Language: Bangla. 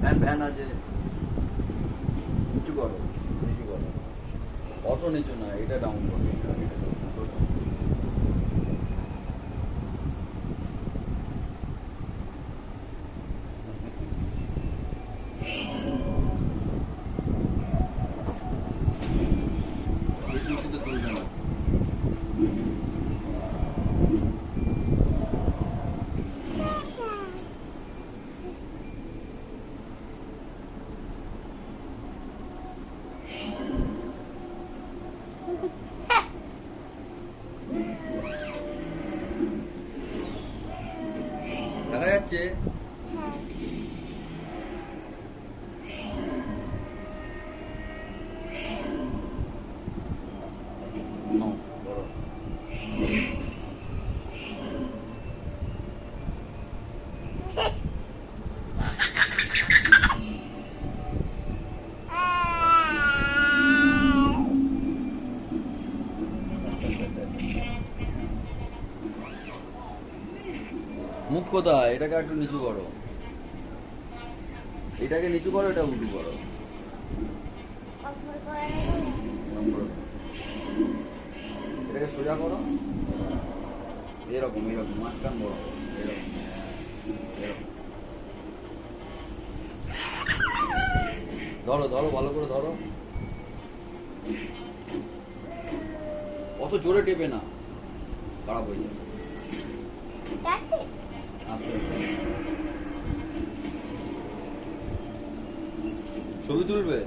ভ্যান ভ্যান আছে, নিচু করো, নিচু করো, অত নিচু না, এটা ডাউন করো, এটা এটা down। বেশি উঁচুতে তুলবে না। দেখা যাচ্ছে? No, বড়। মুখ কোথায়? এটাকে একটু নিচু করো, এটাকে নিচু করো, এটা উঁচু করো। এরকম করো। এটাকে সোজা করো, এরকম এরকম মাঝখান বড় করো, এরকম এরকম। ধরো ধরো, ভালো করে ধরো, অত জোরে টেপে না, খারাপ হয়ে যাবে। ছবি তুলবে?